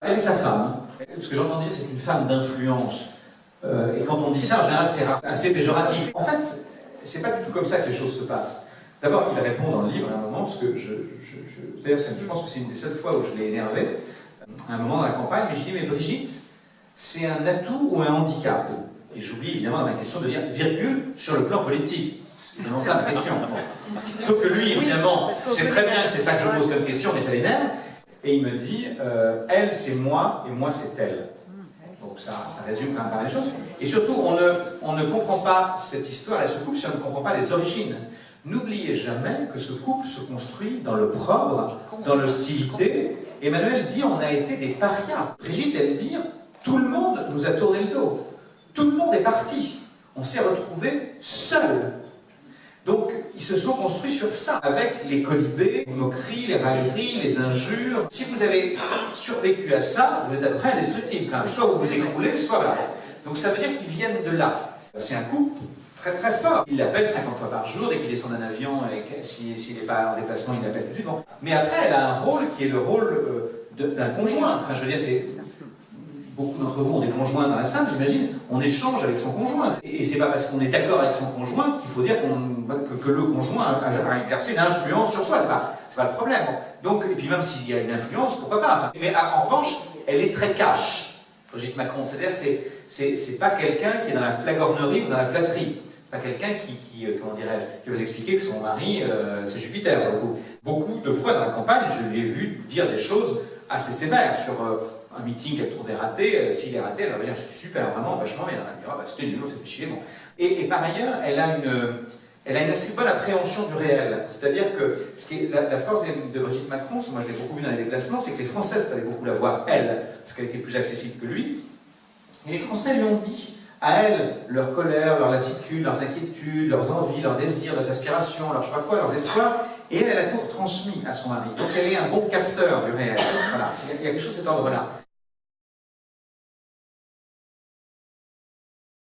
Elle est sa femme. Ce que j'entends dire, c'est une femme d'influence. Et quand on dit ça, en général, c'est assez péjoratif. En fait, c'est pas du tout comme ça que les choses se passent. D'abord, il répond dans le livre à un moment, parce que je pense que c'est une des seules fois où je l'ai énervé, à un moment dans la campagne, mais je dis, mais Brigitte, c'est un atout ou un handicap? Et j'oublie évidemment dans ma question de dire virgule sur le plan politique. C'est évidemment ça ma question. Sauf que lui, évidemment, c'est très bien que c'est ça que je pose comme question, mais ça l'énerve. Et il me dit, elle c'est moi et moi c'est elle. Donc ça résume quand même pas mal de choses. Et surtout, on ne comprend pas cette histoire et ce couple si on ne comprend pas les origines. N'oubliez jamais que ce couple se construit dans le propre, dans l'hostilité. Emmanuel dit, on a été des parias. Brigitte, elle dit, tout le monde nous a tourné le dos. Tout le monde est parti. On s'est retrouvés seuls. Donc, ils se sont construits sur ça, avec les colibés, les moqueries, les railleries, les injures. Si vous avez survécu à ça, vous êtes à peu près indestructible quand même. Soit vous vous écroulez, soit là. Donc ça veut dire qu'ils viennent de là. C'est un couple très très fort. Il l'appelle 50 fois par jour, dès qu'il descend d'un avion, et s'il n'est pas en déplacement, il l'appelle tout de suite. Bon. Mais après, elle a un rôle qui est le rôle d'un conjoint. Enfin, je veux dire, c'est... Beaucoup d'entre vous ont des conjoints dans la salle, j'imagine, on échange avec son conjoint. Et c'est pas parce qu'on est d'accord avec son conjoint qu'il faut dire que le conjoint a exercé une influence sur soi, c'est pas le problème. Donc, et puis même s'il y a une influence, pourquoi pas. Enfin, mais en revanche, elle est très cash, Brigitte Macron. C'est-à-dire c'est pas quelqu'un qui est dans la flagornerie ou dans la flatterie. C'est pas quelqu'un qui comment dirais-je, qui va vous expliquer que son mari, c'est Jupiter. Beaucoup de fois dans la campagne, je l'ai vu dire des choses assez sévères sur... un meeting qu'elle trouvait raté, s'il est raté, elle va dire c'était super, vraiment, vachement bien. Elle va dire, c'était nul, on s'est fait chier. Bon. Et par ailleurs, elle a une assez bonne appréhension du réel. C'est-à-dire que la force de Brigitte Macron, moi je l'ai beaucoup vu dans les déplacements, c'est que les Français allaient beaucoup la voir, elle, parce qu'elle était plus accessible que lui. Et les Français lui ont dit à elle leur colère, leur lassitude, leurs inquiétudes, leurs envies, leurs désirs, leurs aspirations, leurs je sais pas quoi, leurs espoirs. Et elle a tout retransmis à son mari. Donc elle est un bon capteur du réel. Voilà, il y a quelque chose de cet ordre-là.